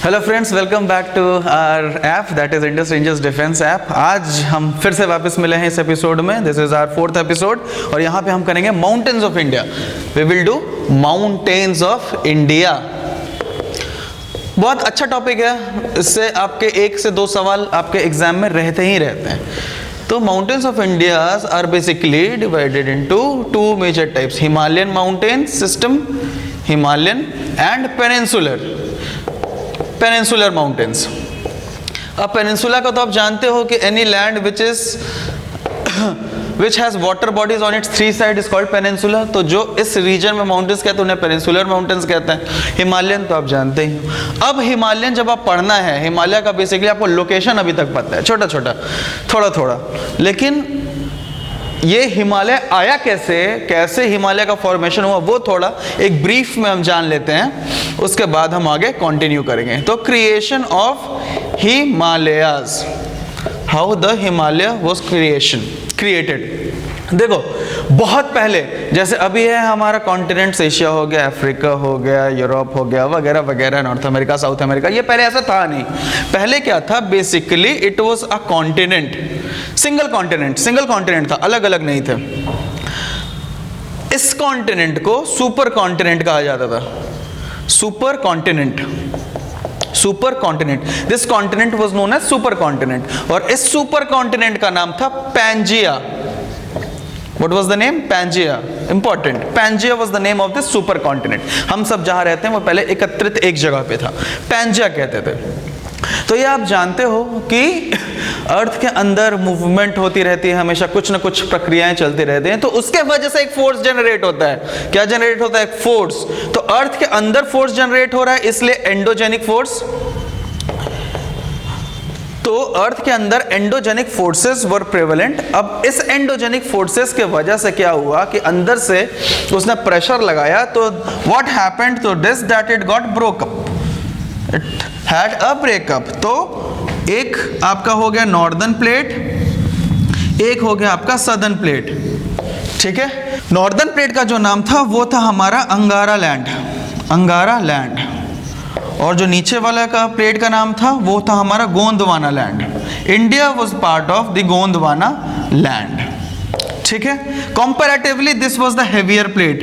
Hello friends, welcome back to our app that is Indus Rangers Defence app. आज हम फिर से वापस मिले हैं इस एपिसोड में। This is our 4th episode और यहाँ पे हम करेंगे mountains of India. We will do mountains of India. बहुत अच्छा टॉपिक है, इससे आपके 1 से 2 सवाल आपके एग्जाम में रहते ही रहते हैं। तो mountains of India are basically divided into 2 major types, Himalayan mountain system, Himalayan and peninsular mountains. अब पेनिनसुला का तो आप जानते हो कि any land which has water bodies on its 3 side is called peninsula. तो जो इस रीजन में माउंटेन्स कहते हैं उन्हें पेनिनसुलर माउंटेन्स कहते हैं। हिमालयन तो आप जानते ही हो। अब हिमालयन जब आप पढ़ना है, हिमालय का बेसिकली आपको लोकेशन अभी तक पता है, छोटा छोटा थोड़ा थोड़ा, लेकिन ये हिमालय आया कैसे हिमालय का फॉर्मेशन हुआ वो थोड़ा एक ब्रीफ में हम जान लेते हैं, उसके बाद हम आगे कंटिन्यू करेंगे। तो creation of Himalayas, how the Himalaya was created. देखो बहुत पहले, जैसे अभी है हमारा कॉन्टिनेंट्स, एशिया हो गया, अफ्रीका हो गया, यूरोप हो गया, वगैरह वगैरह, नॉर्थ अमेरिका, साउथ अमेरिका, ये पहले ऐसा था नहीं। पहले क्या था, basically it was a continent, single continent था, अलग अलग नहीं थे। इस कॉन्टिनेंट को सुपर कॉन्टिनेंट कहा जाता था। Super continent, this continent was known as super continent. और इस सुपर कॉन्टिनेंट का नाम था Pangaea. What was the name? Pangaea. Important. Pangaea was the name of this supercontinent. हम सब जहाँ रहते हैं वो पहले एकत्रित एक जगह पे था, Pangaea कहते थे। तो ये आप जानते हो कि अर्थ के अंदर मूवमेंट होती रहती है, हमेशा कुछ ना कुछ प्रक्रियाएं चलती रहती हैं। तो उसके वजह से एक फोर्स जनरेट होता है। क्या जनरेट होता है? एक फोर्स। तो अर्थ के अंदर फोर्स जनरेट हो रहा है, इसलिए एंडोजेनिक फोर्स। तो अर्थ के अंदर एंडोजेनिक फोर्सेस वर प्रेवलेंट। अब इस एंडोजेनिक फोर्सेस के वजह से क्या हुआ कि अंदर से उसने प्रेशर लगाया, तो what happened to this that it got broke up, it had a breakup. तो एक आपका हो गया नॉर्दर्न प्लेट, एक हो गया आपका सदर्न प्लेट, ठीक है। नॉर्दर्न प्लेट का जो नाम था वो था हमारा अंगारा लैंड, और जो नीचे वाला का प्लेट का नाम था वो था हमारा Gondwana land. India was part of the Gondwana land, ठीक है। Comparatively this was the heavier plate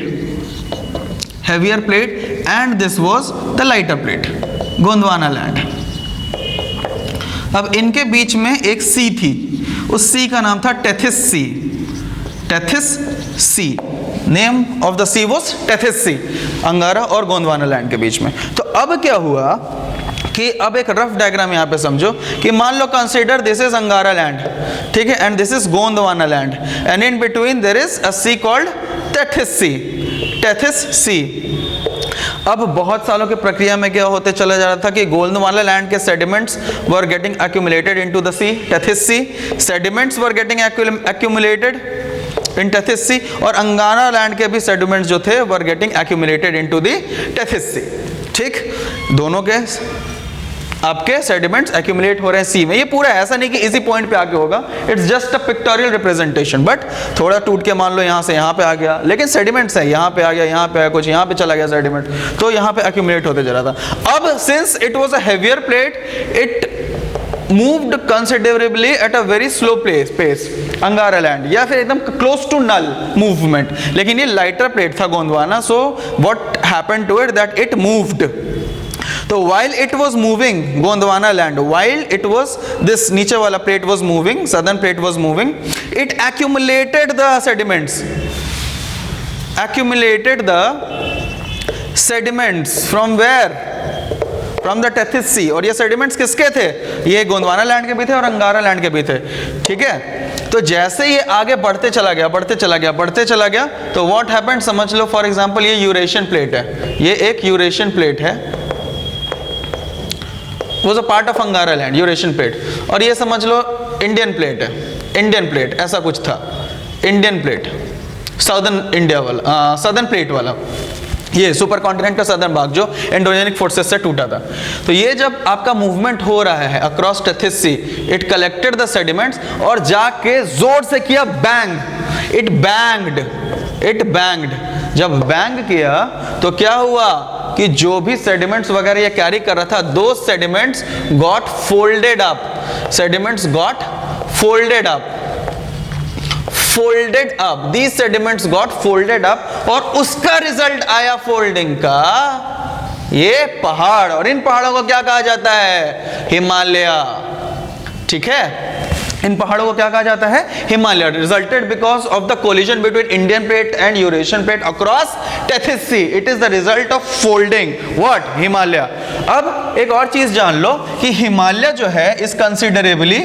and this was the lighter plate, Gondwana land. अब इनके बीच में एक सी थी, उस सी का नाम था Tethys sea. Name of the she was Tethys sea, अंगारा और गोंदवाना लैंड के बीच में। तो अब क्या हुआ कि अब एक रफ डायग्राम यहां पे समझो कि मान लो consider this is Angara land, ठीक है, and this is Gondwana land, and in between there is a sea called Tethys sea. अब बहुत सालों की प्रक्रिया में क्या होते चला जा रहा था कि गोंदवाना लैंड के sediments were getting accumulated into the sea, Tethys sea, sediments were getting accumulated in Tethys sea, और अंगारा लैंड के भी सेडिमेंट्स जो थे were getting accumulated into the Tethys sea, ठीक। दोनों के आपके सेडिमेंट्स एक्यूमुलेट हो रहे हैं सी में। ये पूरा ऐसा नहीं कि इसी पॉइंट पे आके होगा, it's just a pictorial representation, but थोड़ा टूट के मान लो यहाँ से यहाँ पे आ गया, लेकिन सेडिमेंट्स है, यहाँ पे आ गया, यहाँ पे आया, कुछ यहाँ पे चला गया सेडिमेंट, तो यहाँ पे एक्यूमुलेट होते जा रहा था। अब since it was a heavier plate, it moved considerably at a very slow pace, अंगारा लैंड, या फिर एकदम क्लोज टू नल मूवमेंट। लेकिन ये लाइटर प्लेट था Gondwana, so what happened to it that it moved. तो while it was moving, Gondwana land, while it was this नीचे वाला plate was moving, southern plate was moving, it accumulated the sediments from where? From the Tethys sea. और ये sediments किसके थे? ये Gondwana land के भी थे और अंगारा लैंड के भी थे, ठीक है। तो जैसे ये आगे बढ़ते चला गया, तो व्हाट हैपेंड, समझ लो फॉर एग्जांपल ये यूरेशियन प्लेट है, ये एक यूरेशियन प्लेट है, वाज अ पार्ट ऑफ अंगारा लैंड, यूरेशियन प्लेट। और ये समझ लो इंडियन प्लेट, ऐसा कुछ था, इंडियन प्लेट, साउदर्न इंडिया वाला, सदर्न प्लेट वाला, ये सुपर कॉन्टिनेंट का सदर्न भाग जो एंडोजेनिक फोर्सेस से टूटा था। तो ये जब आपका मूवमेंट हो रहा है across Tethys sea, it collected the sediments और जाके जोर से किया बैंग, इट बैंग्ड। जब बैंग किया तो क्या हुआ कि जो भी सेडिमेंट्स वगैरह ये कैरी कर रहा था, दो sediments got folded up, sediments got folded up, folded up, these sediments got folded up, और उसका रिजल्ट आया फोल्डिंग का ये पहाड़, और इन पहाड़ों को क्या कहा जाता है? हिमालय। ठीक है, इन पहाड़ों को क्या कहा जाता है? Himalaya. Resulted because of the collision between Indian plate and Eurasian plate across Tethys sea, it is the result of folding what? Himalaya. अब एक और चीज जान लो कि हिमालय जो है is considerably,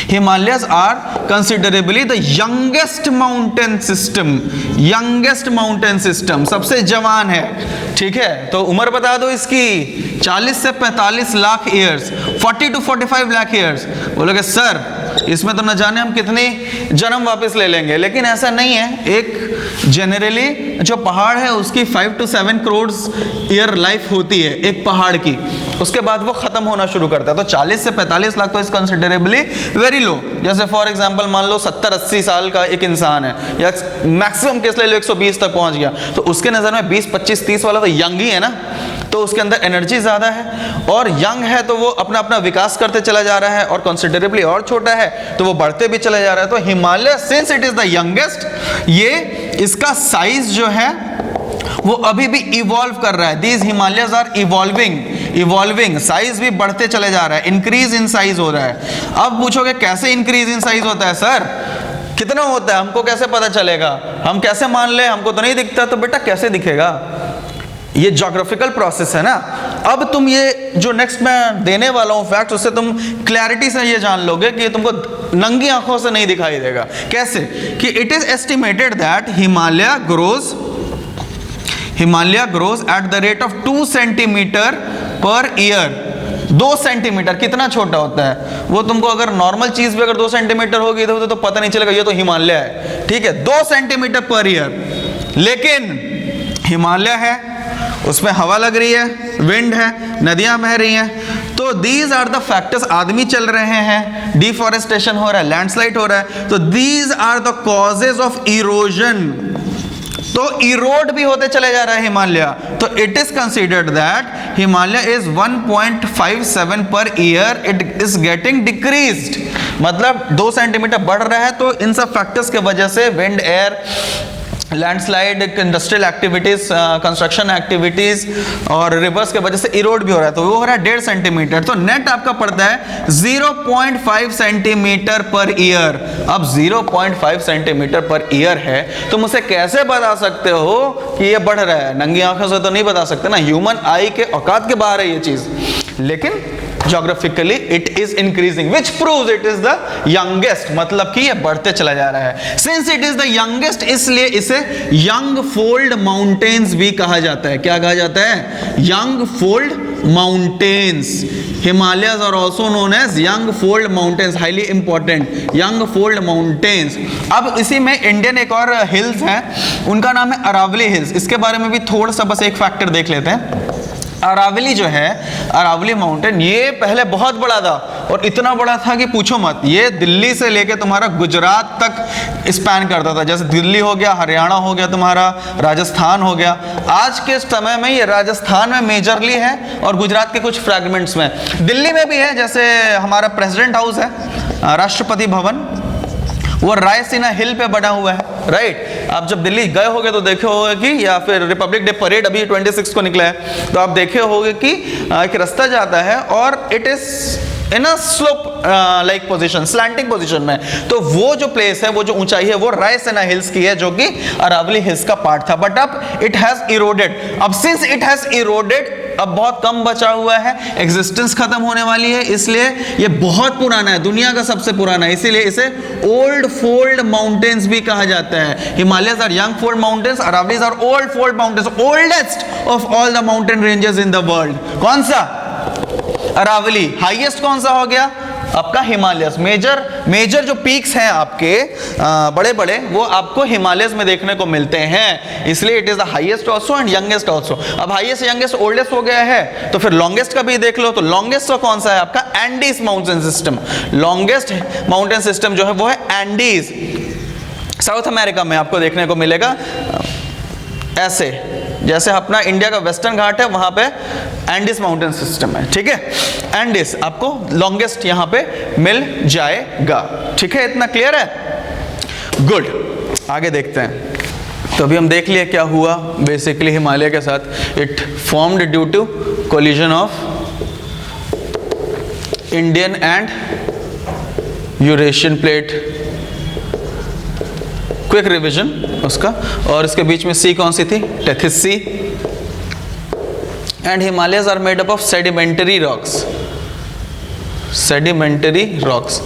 Himalayas are considerably the youngest mountain system, youngest mountain system, सबसे जवान है। ठीक है, तो उम्र बता दो इसकी, 40 से 45 lakh years, 40 to 45 lakh years. बोलोगे सर इसमें तो न जाने हम कितनी जन्म वापस ले लेंगे, लेकिन ऐसा नहीं है। एक जनरली जो पहाड़ है उसकी 5 to 7 करोड़ ईयर लाइफ होती है एक पहाड़ की, उसके बाद वो खत्म होना शुरू करता है। तो 40 से 45 लाख तो इस कंसिडरेबली वेरी लो। जैसे फॉर एग्जांपल मान लो 70-80 साल का एक इंसान है, या मैक्सिमम केस ले लो 120 तक पहुंच गया, तो उसके नज़र में 20, 25, 30 वाला तो यंग ही है ना, तो उसके अंदर एनर्जी ज़्यादा है, और यंग है तो वो अपना अपना विकास करते चला जा रहा है, और कंसिडरेबली और छोटा है तो वो बढ़ते भी चला जा रहा है। तो Himalaya since it is the youngest, ये इसका साइज जो है वो अभी भी इवॉल्व कर रहा है। These Himalayas are evolving, size भी बढ़ते चले जा रहा है, इंक्रीज इन साइज हो रहा है। अब पूछोगे कैसे इंक्रीज इन साइज होता है सर, कितना होता है, हमको कैसे पता चलेगा, हम कैसे मान ले, हमको तो नहीं दिखता। तो बेटा कैसे दिखेगा, ये ज्योग्राफिकल प्रोसेस है ना। अब तुम ये जो नेक्स्ट मैं देने वाला हूं फैक्ट, उससे तुम क्लैरिटी से ये जान लोगे कि तुमको नंगी आंखों से नहीं दिखाई देगा। कैसे कि it is estimated that Himalaya grows at the rate of 2 centimetre per year. 2 centimetre कितना छोटा होता है वो, तुमको अगर नॉर्मल चीज भी अगर 2 सेंटीमीटर होगी तो पता नहीं चलेगा ये तो हिमालय है। ठीक है, 2 सेंटीमीटर पर ईयर। लेकिन हिमालय है, उसमें हवा लग रही है, विंड है, नदियां बह रही हैं, तो दीज आर द फैक्टर्स। आदमी चल रहे हैं, डिफॉरेस्टेशन हो रहा है, लैंडस्लाइड हो रहा है, तो these are the causes of erosion. तो इरोड भी होते चले जा रहा है हिमालय। तो it is considered that Himalaya is 1.57 per year, it is getting decreased, मतलब 2 सेंटीमीटर बढ़ रहा है। तो इन सब फैक्टर्स के वजह से wind, air, landslide, industrial activities, construction activities और रिवर्स के वजह से इरोड भी हो रहा है, तो वो हो रहा है 1.5 सेंटीमीटर। तो नेट आपका पड़ता है 0.5 सेंटीमीटर पर ईयर। अब 0.5 सेंटीमीटर पर ईयर है, तो मुझसे कैसे बता सकते हो कि ये बढ़ रहा है? नंगी आंखों से तो नहीं बता सकते ना, ह्यूमन आई के औकात के बाहर है ये चीज, लेकिन geographically it is increasing, which proves it is the youngest, मतलब कि ये बढ़ते चला जा रहा है। Since it is the youngest, इसलिए इसे young fold mountains भी कहा जाता है। क्या कहा जाता है? young fold mountains. Himalayas are also known as young fold mountains, highly important young fold mountains. अब इसी में इंडियन एक और हिल्स है, उनका नाम है अरावली हिल्स। इसके बारे में भी थोड़ा सा बस एक फैक्टर देख लेते हैं। अरावली जो है, अरावली माउंटेन, ये पहले बहुत बड़ा था, और इतना बड़ा था कि पूछो मत। ये दिल्ली से लेके तुम्हारा गुजरात तक स्पैन करता था। जैसे दिल्ली हो गया, हरियाणा हो गया, तुम्हारा राजस्थान हो गया। आज के समय में ये राजस्थान में मेजरली है और गुजरात के कुछ फ्रैगमेंट्स में। दिल्ली में भी है, जैसे हमारा प्रेसिडेंट हाउस है, राष्ट्रपति भवन, वो रायसीना हिल पे बना हुआ है, राइट। आप जब दिल्ली गए होगे तो देखे होगे कि, या फिर रिपब्लिक डे परेड अभी 26 को निकला है, तो आप देखे होगे कि एक रास्ता जाता है और it is in a slope like position, slanting position में। तो वो जो प्लेस है, वो जो ऊंचाई है, वो रायसीना हिल्स की है, जो कि अरावली हिल्स का पार्ट था। बट अब इट हैज इरोडेड। अब सिंस इट हैज इरोडेड, अब बहुत कम बचा हुआ है, एग्जिस्टेंस खत्म होने वाली है, इसलिए ये बहुत पुराना है, दुनिया का सबसे पुराना है, इसीलिए इसे ओल्ड फोल्ड माउंटेन्स भी कहा जाता है। Himalayas are young fold mountains, Aravallis are old fold mountains, oldest of all the mountain ranges in the world. कौन सा? अरावली। हाईएस्ट कौन सा हो गया? आपका हिमालयस। मेजर जो पीक्स हैं आपके बड़े बड़े, वो आपको हिमालयस में देखने को मिलते हैं, इसलिए it is the highest also and youngest also. अब हाईएस्ट, यंगेस्ट, ओल्डेस्ट हो गया है, तो फिर लॉन्गेस्ट का भी देख लो। तो लॉन्गेस्ट तो कौन सा है आपका? Andes mountain system. Longest mountain system जो है वो है एंडीज। साउथ अमेरिका में आपको देखने को मिलेगा ऐसे, जैसे अपना इंडिया का वेस्टर्न घाट है वहां पे एंडिस माउंटेन सिस्टम है, ठीक है। एंडिस आपको लॉन्गेस्ट यहां पे मिल जाएगा, ठीक है, इतना क्लियर है, गुड। आगे देखते हैं। तो अभी हम देख लिए क्या हुआ बेसिकली हिमालय के साथ। It formed due to collision of Indian and Eurasian plate, quick revision उसका, और इसके बीच में सी कौन सी थी, Tethys sea. And Himalayas are made up of sedimentary rocks, sedimentary rocks,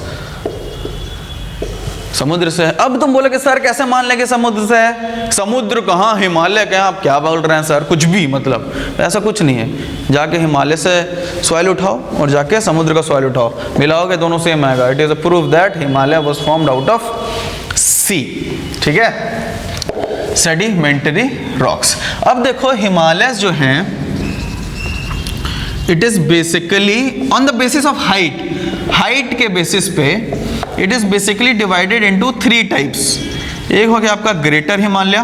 समुद्र से है। अब तुम बोले कि सर कैसे मान लेंगे समुद्र से है, समुद्र कहाँ, हिमालय कहाँ, आप क्या बोल रहे हैं सर, कुछ भी, मतलब ऐसा कुछ नहीं है। जाके हिमालय से सॉइल उठाओ और जाके समुद्र का सॉइल उठाओ, मिलाओगे दोनों सेम आएगा। It is a proof that Himalaya was formed out of sea, ठीक है, सेडिमेंटरी रॉक्स। अब देखो हिमालय जो हैं, it is basically on the basis of height, height के बेसिस पे it is basically divided into 3 types. एक हो गया आपका ग्रेटर हिमालय,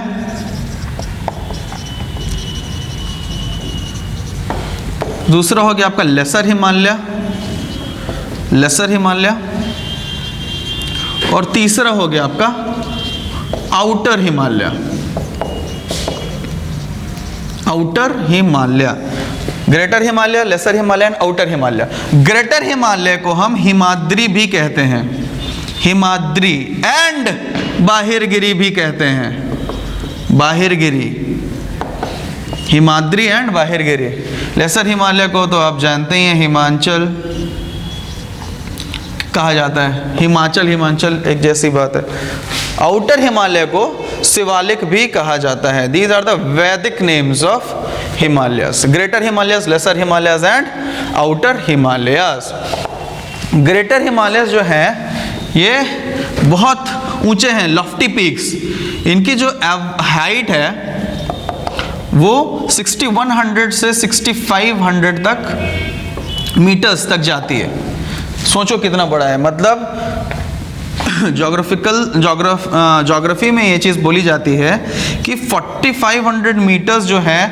दूसरा हो गया आपका लेसर हिमालय, लेसर हिमालय, और तीसरा हो गया आपका outer Himalaya, outer Himalaya. Greater Himalaya, lesser Himalaya and outer Himalaya. Greater Himalaya को हम हिमाद्री भी कहते हैं, हिमाद्री, एंड बाहिरगिरी भी कहते हैं, बाहिरगिरी, हिमाद्री एंड बाहिरगिरी। लेसर हिमालय को तो आप जानते ही हैं, हिमाचल कहा जाता है, हिमाचल हिमाचल एक जैसी बात है। आउटर हिमालय को शिवालिक भी कहा जाता है। These are the Vedic names of Himalayas, greater Himalayas, lesser Himalayas and outer Himalayas. Greater Himalayas जो है ये बहुत ऊंचे हैं, लॉफ्टी पीक्स, इनकी जो हाइट है वो 6100 से 6500 तक मीटर्स तक जाती है। सोचो कितना बड़ा है, मतलब ज्योग्राफी में ये चीज़ बोली जाती है कि 4500 मीटर्स जो है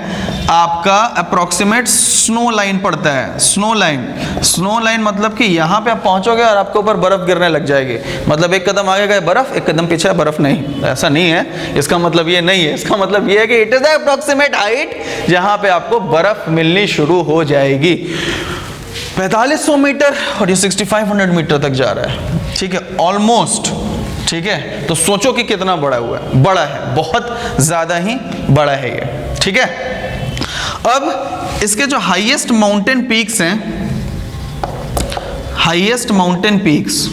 आपका अप्रोक्सीमेट स्नो लाइन पड़ता है। स्नो लाइन, स्नो लाइन मतलब कि यहाँ पे आप पहुँचोगे और आपके ऊपर बर्फ़ गिरने लग जाएगी, मतलब एक कदम आगे गए बर्फ़, एक कदम पीछे बर्फ़ नहीं, ऐसा नहीं है। इसका मतलब ये नहीं है, इसका मतलब ये है कि it is the approximate height जहाँ पे आपको बर्फ़ मिलनी शुरू हो जाएगी। 4500 मीटर और ये 6500 मीटर तक जा रहा है, ठीक है, ऑलमोस्ट, ठीक है। तो सोचो कि कितना बड़ा हुआ है, बड़ा है, बहुत ज़्यादा ही बड़ा है ये, ठीक है। अब इसके जो हाईएस्ट माउंटेन पीक्स हैं, हाईएस्ट माउंटेन पीक्स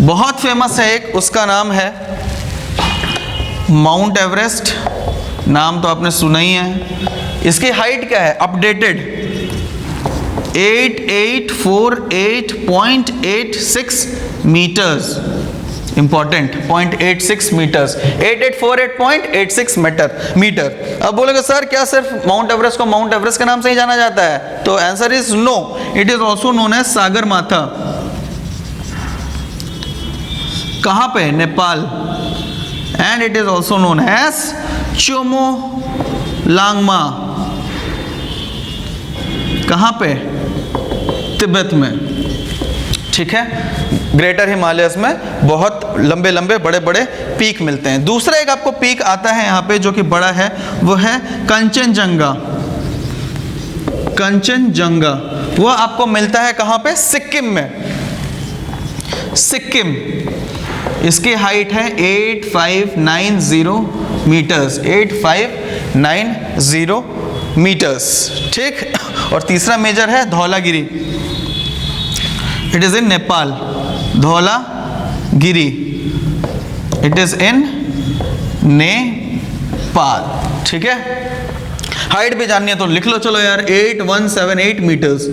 बहुत फेमस है एक, उसका नाम है माउंट एवरेस्ट, नाम तो आपने सुना ही है। इसकी हाइट क्या है updated, 8848.86 metres, important, 0.86 metres, 8848.86 metre. अब बोलोगे सर क्या सिर्फ माउंट एवरेस्ट को माउंट एवरेस्ट के नाम से ही जाना जाता है? तो answer is no, it is also known as Sagarmatha. कहां पे? Nepal. And it is also known as Chomolungma. कहां पे? तिब्बत में, ठीक है। ग्रेटर हिमालयस में बहुत लंबे लंबे बड़े बड़े पीक मिलते हैं। दूसरा एक आपको पीक आता है यहाँ पे जो कि बड़ा है, वो है कंचनजंगा। कंचनजंगा वो आपको मिलता है कहाँ पे? सिक्किम में, सिक्किम। इसकी हाइट है 8590 मीटर्स, 8590 मीटर्स, ठीक। और तीसरा मेजर है Dhaulagiri, it is in Nepal. Dhaulagiri, it is in Nepal, ठीक है। हाइट भी जाननी है तो लिख लो, चलो यार, 8178 मीटर्स,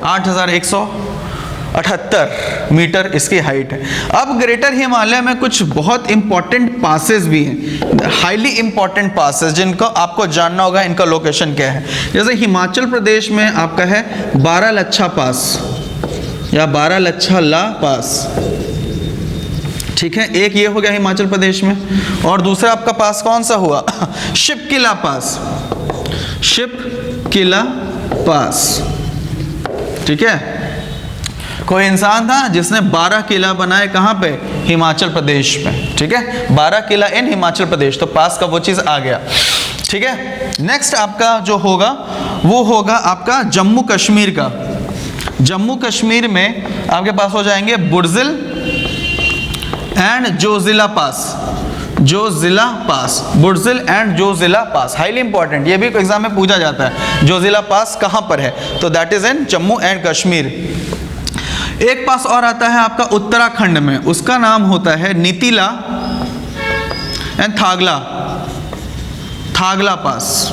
8178 मीटर इसकी हाइट है। अब ग्रेटर हिमालय में कुछ बहुत इंपॉर्टेंट पासेस भी हैं, हाईली इंपॉर्टेंट पासेस, जिनको आपको जानना होगा इनका लोकेशन क्या है। जैसे हिमाचल प्रदेश में आपका है बारालाचा पास या बारालाचा पास, ठीक है, एक ये हो गया हिमाचल प्रदेश में, और दूसरा आपका पास कौन सा हुआ? शिपकिला पास, शिपकिला पास। ठीक है, कोई इंसान था जिसने 12 किला बनाए, कहाँ पे? हिमाचल प्रदेश में। ठीक है, 12 किला इन हिमाचल प्रदेश, तो पास का वो चीज आ गया। ठीक है, नेक्स्ट आपका जो होगा वो होगा आपका जम्मू कश्मीर का। जम्मू कश्मीर में आपके पास हो जाएंगे Burzil and Zojila pass, Zojila pass, Burzil and Zojila pass, highly important, ये भी एग्जाम में पूछा जाता है, जोजिला पास कहाँ पर है? तो that is in Jammu and Kashmir. एक पास और आता है आपका उत्तराखंड में, उसका नाम होता है नीतिला एंड थागला, थागला पास।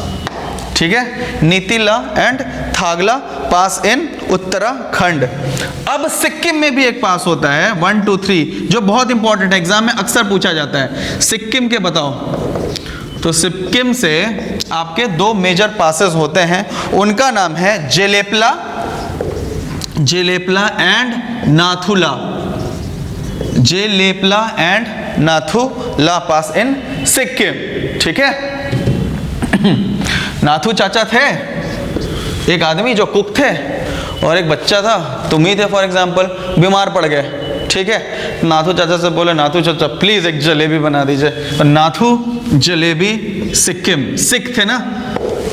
ठीक है, नीतिला एंड थागला पास इन उत्तराखंड। अब सिक्किम में भी एक पास होता है 1 2 3, जो बहुत इंपॉर्टेंट है, एग्जाम में अक्सर पूछा जाता है। सिक्किम के बताओ, तो सिक्किम से आपके 2 मेजर पासेस होते हैं, उनका नाम है जेलेपला, जेलेपला एंड नाथुला, जेलेपला एंड नाथुला पास इन सिक्किम। ठीक है, नाथू चाचा थे, एक आदमी जो कुक थे, और एक बच्चा था, तुम ही थे फॉर एग्जाम्पल, बीमार पड़ गए। ठीक है, नाथू चाचा से बोले, नाथू चाचा प्लीज एक जलेबी बना दीजिए, तो नाथू जलेबी सिक्किम, सिख थे ना,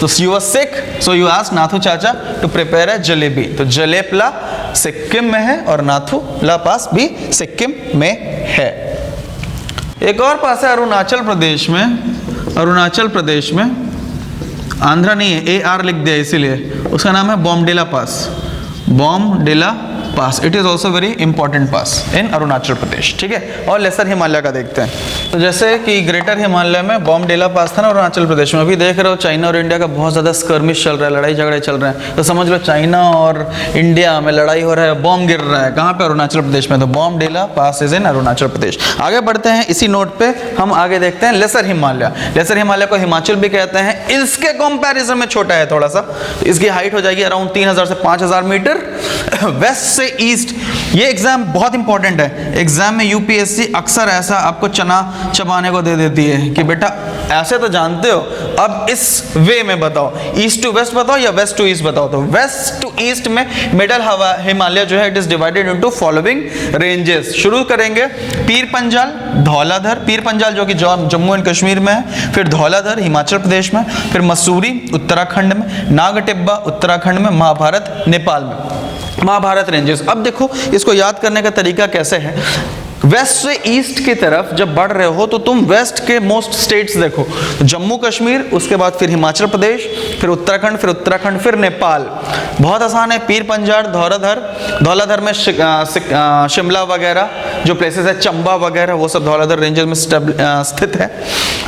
तो you are sick, so you ask Nathu चाचा टू प्रिपेयर ए जलेबी। तो जलेपला सिक्किम में है और नाथुला पास भी सिक्किम में है। एक और पास है अरुणाचल प्रदेश में, अरुणाचल प्रदेश में, आंध्रा नहीं है, AR लिख दिया इसीलिए, उसका नाम है Bomdila pass, Bomdila pass. It is also very important pass in Arunachal Pradesh. ठीक है, और लेसर हिमालय का देखते हैं। तो जैसे कि ग्रेटर हिमालय में बॉमडिला पास था ना अरुणाचल प्रदेश में, अभी देख रहे हो चाइना और इंडिया का बहुत ज़्यादा स्कर्मिश चल रहा है, लड़ाई झगड़े चल रहे हैं, तो समझ लो चाइना और इंडिया में लड़ाई हो रहा है, बॉम्ब गिर रहा है, कहाँ पे? अरुणाचल प्रदेश में। तो बॉमडिला पास इज इन अरुणाचल प्रदेश। आगे बढ़ते हैं, इसी नोट पे हम आगे देखते हैं लेसर हिमालय। लेसर हिमालय को हिमाचल भी कहते हैं, इसके कंपैरिजन में छोटा है थोड़ा सा, इसकी हाइट हो जाएगी अराउंड 3000 से 5000 मीटर। वेस्ट से ईस्ट, ये एग्जाम बहुत इंपॉर्टेंट है, एग्जाम में यूपीएससी अक्सर ऐसा आपको चना चबाने को दे देती है कि बेटा ऐसे तो जानते हो, अब इस वे में बताओ, ईस्ट टू वेस्ट बताओ या वेस्ट टू ईस्ट बताओ। तो वेस्ट टू ईस्ट में मिडल हिमालय जो है it is divided into following ranges. शुरू करेंगे पीर पंजाल, धौलाधर, पीर पंजाल जो कि जम्मू एंड कश्मीर में है, फिर धौलाधर हिमाचल प्रदेश में, फिर मसूरी उत्तराखंड में, नागटिब्बा उत्तराखंड में, महाभारत नेपाल में, महाभारत रेंजेस। अब देखो इसको याद करने का तरीका कैसे है, वेस्ट से ईस्ट की तरफ जब बढ़ रहे हो तो तुम वेस्ट के मोस्ट स्टेट्स देखो, जम्मू कश्मीर, उसके बाद फिर हिमाचल प्रदेश, फिर उत्तराखंड, फिर नेपाल। बहुत आसान है, पीर पंजाल, धौलाधर, धौलाधर में शिमला वगैरह जो प्लेसेस है, चंबा वगैरह, वो सब धौलाधर रेंजेस में स्थित है।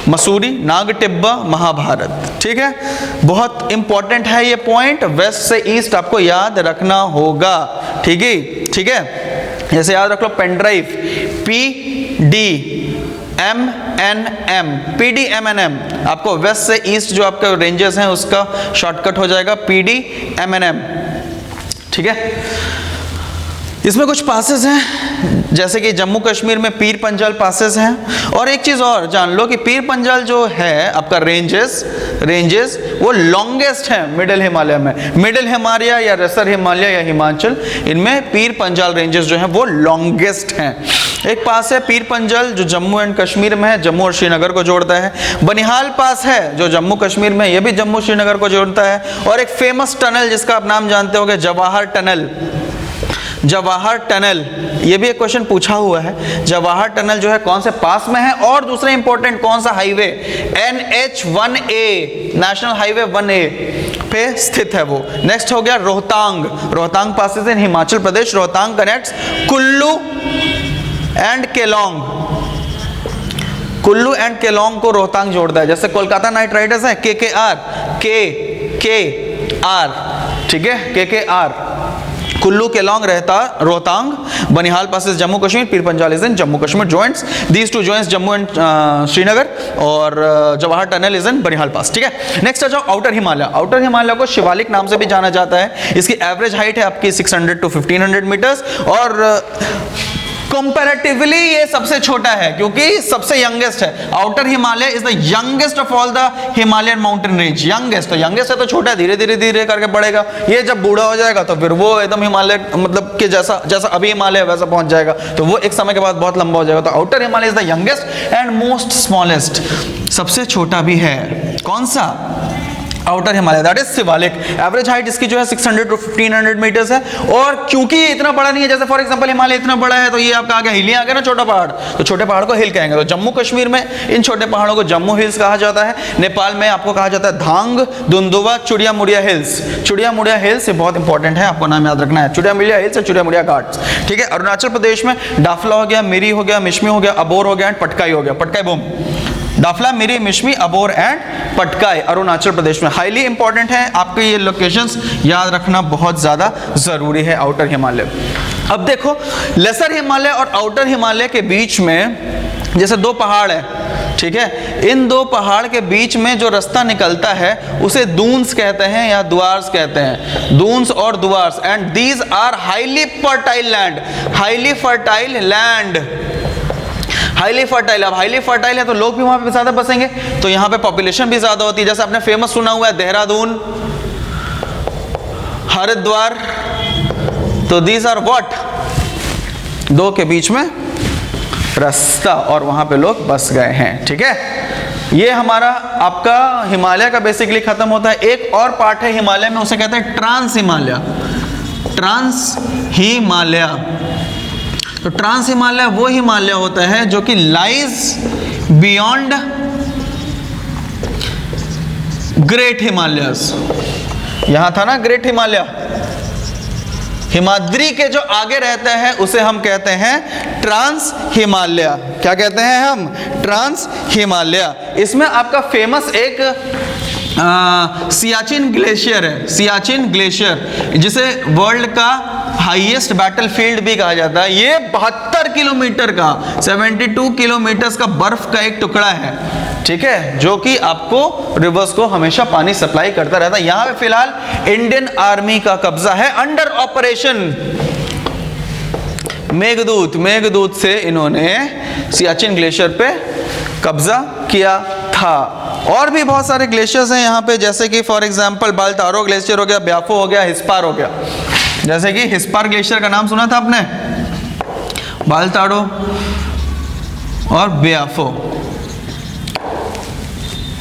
मसूरी, नागटिब्बा, महाभारत। ठीक है, बहुत इंपॉर्टेंट है ये पॉइंट, वेस्ट से ईस्ट आपको याद रखना होगा। ठीक है, ठीक है, जैसे याद रख लो पेन ड्राइव, PDMNM, PDMNM, आपको वेस्ट से ईस्ट जो आपके रेंजेस हैं उसका शॉर्टकट हो जाएगा PDMNM। ठीक है, इसमें कुछ पासेस हैं, जैसे कि जम्मू कश्मीर में पीर पंजाल पासेस हैं। और एक चीज़ और जान लो कि पीर पंजाल जो है आपका रेंजेस वो लॉन्गेस्ट है मिडिल हिमालय में। मिडिल हिमालय या लेसर हिमालय या हिमाचल, इनमें पीर पंजाल रेंजेस जो हैं वो लॉन्गेस्ट हैं। एक पास है पीर पंजाल जो जम्मू एंड कश्मीर में है, जम्मू और श्रीनगर को जोड़ता है। बनिहाल पास है जो जम्मू कश्मीर में, ये भी जम्मू श्रीनगर को जोड़ता है। और एक फेमस टनल जिसका आप नाम जानते होंगे, जवाहर टनल, जवाहर टनल, ये भी एक क्वेश्चन पूछा हुआ है। जवाहर टनल जो है कौन से पास में है, और दूसरा इंपॉर्टेंट कौन सा highway, NH1A, national highway 1A पे स्थित है वो। नेक्स्ट हो गया Rohtang, Rohtang passes in Himachal Pradesh. Rohtang connects Kullu and Keylong, Kullu and Keylong को रोहतांग जोड़ता है। जैसे कोलकाता नाइट राइडर्स है KKR, ठीक है, KKR, कुल्लू केलोंग रहता Rohtang. Banihal passes Jammu Kashmir, Pir Panjal is in Jammu Kashmir, joints these two joints Jammu and Srinagar, और Jawahar tunnel is in Banihal pass. ठीक है, नेक्स्ट आ जाओ आउटर हिमालय। आउटर हिमालय को शिवालिक नाम से भी जाना जाता है। इसकी एवरेज हाइट है आपकी 600 to 1500 मीटर्स, और कंपैरेटिवली ये सबसे छोटा है क्योंकि सबसे यंगेस्ट है। Outer Himalaya is the youngest of all the Himalayan mountain range. Youngest, तो यंगेस्ट है तो छोटा है, धीरे धीरे धीरे करके बढ़ेगा। ये जब बूढ़ा हो जाएगा तो फिर वो एकदम हिमालय मतलब कि जैसा जैसा अभी हिमालय वैसा पहुंच जाएगा, तो वो एक समय के बाद बहुत लंबा हो जाएगा। तो outer Himalaya is the youngest and most smallest, सबसे छोटा भी है। कौन सा? Outer Himalaya, that is Shivalik. Average height इसकी जो है 600 to 1500 मीटर्स है। और क्योंकि ये इतना बड़ा नहीं है, जैसे फॉर एग्जांपल हिमालय इतना बड़ा है तो ये आपका आ गया हिल, आ गया ना छोटा पहाड़, तो छोटे पहाड़ को हिल कहेंगे। तो जम्मू कश्मीर में इन छोटे पहाड़ों को जम्मू हिल्स कहा जाता है। नेपाल में आपको कहा जाता है धांग, दुंदुवा, चुड़िया मुड़िया हिल्स। चुड़िया मुड़िया हिल्स ये बहुत इंपॉर्टेंट है, आपको नाम याद रखना है, चुड़िया मुड़िया हिल्स और चुड़िया मुड़िया घाट्स। ठीक है। अरुणाचल प्रदेश में डाफला हो गया, मिरी हो गया, मिश्मी हो गया, अबोर हो गया एंड पटकाई हो गया। पटकाई बूम, डाफला, मिरी, मिश्मी, अबोर एंड पटकाई अरुणाचल प्रदेश में। हाईली इंपॉर्टेंट है, आपके ये लोकेशंस याद रखना बहुत ज्यादा जरूरी है। आउटर हिमालय। अब देखो लेसर हिमालय और आउटर हिमालय के बीच में जैसे दो पहाड़ है, ठीक है, इन दो पहाड़ के बीच में जो रास्ता निकलता है उसे दून्स कहते हैं या दुआर्स कहते हैं। दून्स और Duars, and these are highly fertile land. Highly fertile land, highly fertile. अब हाईली फर्टाइल है तो लोग भी वहां पे ज्यादा बसेंगे, तो यहाँ पे पॉपुलेशन भी ज्यादा होती है। जैसे आपने फेमस सुना हुआ है देहरादून, हरिद्वार, तो दीज आर व्हाट, दो के बीच में रास्ता और वहां पे लोग बस गए हैं। ठीक है, ये हमारा आपका हिमालय का बेसिकली खत्म होता है। एक और पार्ट है हिमालय में, उसे कहते हैं ट्रांस हिमालय। ट्रांस हिमालय, तो ट्रांस हिमालय वो हिमालय होता है जो कि लाइज बियॉन्ड ग्रेट हिमालयस। यहां था ना ग्रेट हिमालय, हिमाद्री के जो आगे रहता है उसे हम कहते हैं ट्रांस हिमालय। क्या कहते हैं हम? ट्रांस हिमालय। इसमें आपका फेमस एक सियाचिन ग्लेशियर है। सियाचिन ग्लेशियर जिसे वर्ल्ड का हाईएस्ट बैटलफील्ड भी कहा जाता है। ये 72 किलोमीटर का, 72 किलोमीटर का बर्फ का एक टुकड़ा है, ठीक है, जो कि आपको रिवर्स को हमेशा पानी सप्लाई करता रहता है। यहां पे फिलहाल इंडियन आर्मी का कब्जा है अंडर ऑपरेशन मेघदूत। मेघदूत से इन्होंने सियाचिन ग्लेशियर पे कब्जा किया था। और भी बहुत सारे ग्लेशियर्स हैं यहाँ पे, जैसे कि फॉर एग्जांपल बालतारो ग्लेशियर हो गया, ब्याफो हो गया, हिस्पार हो गया। जैसे कि हिस्पार ग्लेशियर का नाम सुना था आपने, बालतारो और ब्याफो।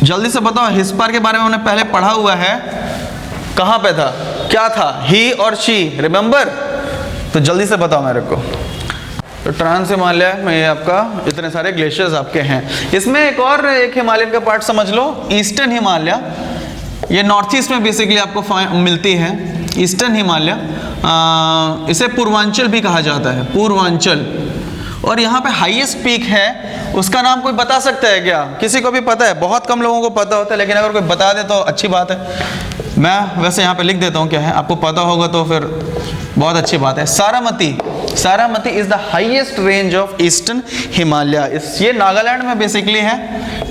जल्दी से बताओ, हिस्पार के बारे में हमने पहले पढ़ा हुआ है, कहां पे था, क्या था, ही और शी, रिमेंबर? तो जल्दी से बताओ मेरे को। तो ट्रांस हिमालय में ये आपका इतने सारे ग्लेशियर्स आपके हैं। इसमें एक हिमालयन का पार्ट समझ लो, ईस्टर्न हिमालय। ये नॉर्थ ईस्ट में बेसिकली आपको मिलती है ईस्टर्न हिमालय। इसे पूर्वांचल भी कहा जाता है, पूर्वांचल। और यहाँ पे हाईएस्ट पीक है, उसका नाम कोई बता सकता है क्या? किसी को भी पता है? बहुत कम लोगों को पता होता है, लेकिन अगर कोई बता दे तो अच्छी बात है। मैं वैसे यहाँ पे लिख देता हूँ क्या है, आपको पता होगा तो फिर बहुत अच्छी बात है। Saramati. Saramati is the highest range of eastern Himalaya. ये नागालैंड में बेसिकली है,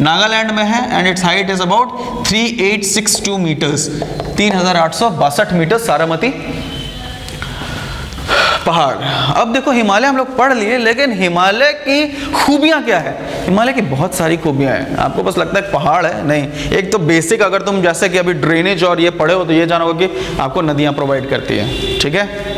नागालैंड में है, and its height is about 3862 metres, 3862 metre Saramati पहाड़। अब देखो हिमालय हम लोग पढ़ लिए, लेकिन हिमालय की खूबियां क्या है? हिमालय की बहुत सारी खूबियां हैं। आपको बस लगता है पहाड़ है, नहीं। एक तो बेसिक, अगर तुम जैसे कि अभी ड्रेनेज और ये पढ़े हो तो ये जानोगे कि आपको नदियां प्रोवाइड करती हैं, ठीक है।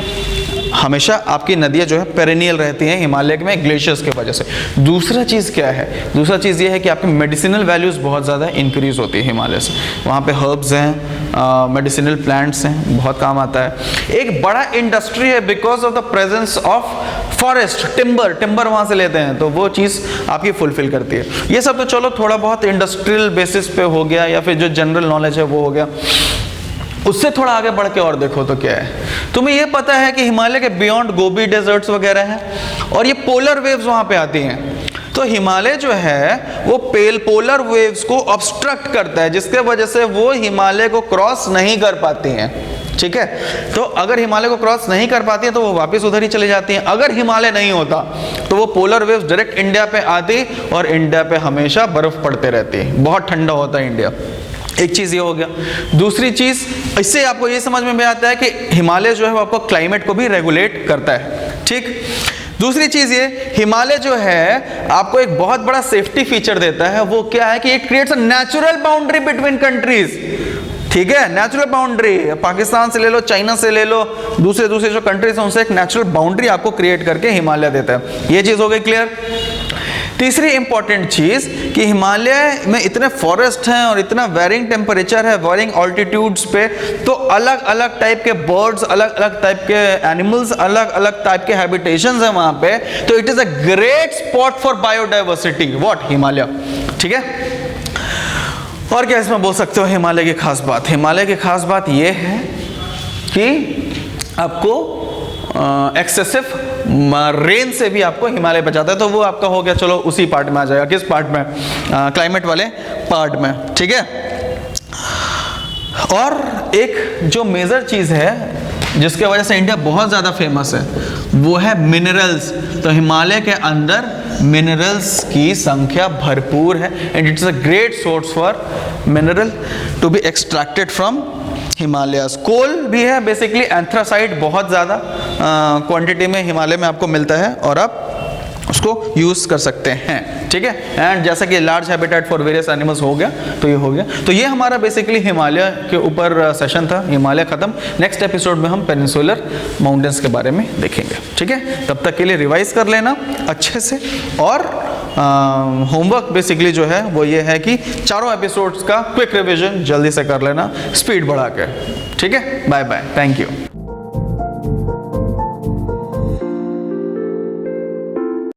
हमेशा आपकी नदियां जो है पेरेनियल रहती हैं हिमालय में ग्लेशियर्स की वजह से। दूसरा चीज़ क्या है? दूसरा चीज़ ये है कि आपके मेडिसिनल वैल्यूज़ बहुत ज़्यादा इंक्रीज होती है हिमालय से। वहाँ पे हर्ब्स हैं, मेडिसिनल प्लांट्स हैं, बहुत काम आता है। एक बड़ा इंडस्ट्री है because of the presence of forest, timber वहाँ से लेते हैं, तो वो चीज़ आपकी फुलफिल करती है। ये सब तो चलो थोड़ा बहुत इंडस्ट्रियल बेसिस पे हो गया, या फिर जो जनरल नॉलेज है वो हो गया। उससे थोड़ा आगे बढ़ के और देखो तो क्या है, तुम्हें ये पता है कि हिमालय के बियॉन्ड गोबी डेजर्ट्स वगैरह हैं, और ये पोलर वेव्स वहाँ पे आती हैं। तो हिमालय जो है वो पोलर वेव्स को ऑब्स्ट्रक्ट करता है, जिसके वजह से वो हिमालय को क्रॉस नहीं कर पाती हैं, ठीक है। तो अगर हिमालय को क्रॉस नहीं कर पाती है तो वो वापस उधर ही चली जाती हैं। अगर हिमालय नहीं होता तो वो पोलर वेव्स डायरेक्ट इंडिया पे आती, और इंडिया पे हमेशा बर्फ पड़ते रहती है, बहुत ठंडा होता है इंडिया। एक चीज़ ये हो गया। दूसरी चीज़, इससे आपको ये समझ में आता है कि हिमालय जो है वो आपको क्लाइमेट को भी रेगुलेट करता है, ठीक। दूसरी चीज ये, हिमालय जो है आपको एक बहुत बड़ा सेफ्टी फीचर देता है, वो क्या है कि it creates a natural boundary between countries. ठीक है, नेचुरल बाउंड्री, पाकिस्तान से ले लो, चाइना से ले लो, दूसरे जो कंट्रीज हैं उनसे एक नेचुरल बाउंड्री आपको क्रिएट करके हिमालय देता है। ये चीज हो गई क्लियर। तीसरी इंपॉर्टेंट चीज कि हिमालय में इतने फॉरेस्ट हैं और इतना वेरिंग टेम्परेचर है, वेरिंग ऑल्टीट्यूड्स पे, तो अलग अलग टाइप के बर्ड्स, अलग अलग टाइप के एनिमल्स, अलग अलग टाइप के हैबिटेशंस हैं वहां पे। तो it is a great spot for biodiversity, what, Himalaya. ठीक है, और क्या इसमें बोल सकते हो हिमालय की खास बात? हिमालय की खास बात यह है कि आपको एक्सेसिव रेन से भी आपको हिमालय बचाता है। तो वो आपका हो गया, चलो उसी पार्ट में आ जाएगा। किस पार्ट में? क्लाइमेट वाले पार्ट में। ठीक है, और एक जो मेजर चीज है जिसके वजह से इंडिया बहुत ज्यादा फेमस है, वो है मिनरल्स। तो हिमालय के अंदर मिनरल्स की संख्या भरपूर है, and it's a great source for mineral to be extracted from Himalayas. Coal भी है, बेसिकली एंथ्रासाइट बहुत ज़्यादा क्वांटिटी में हिमालय में आपको मिलता है और आप उसको यूज़ कर सकते हैं। ठीक है, एंड जैसा कि large habitat for various animals हो गया, तो ये हो गया। तो ये हमारा बेसिकली हिमालय के ऊपर सेशन था। हिमालय ख़त्म। नेक्स्ट एपिसोड में हम पेनिनसुलर माउंटेन्स के बारे में देखेंगे। ठीक है, तब तक के लिए रिवाइज कर लेना अच्छे से, और होमवर्क बेसिकली जो है वो ये है कि चारों एपिसोड्स का क्विक रिविजन जल्दी से कर लेना, स्पीड बढ़ा के। ठीक है, बाय बाय, थैंक यू।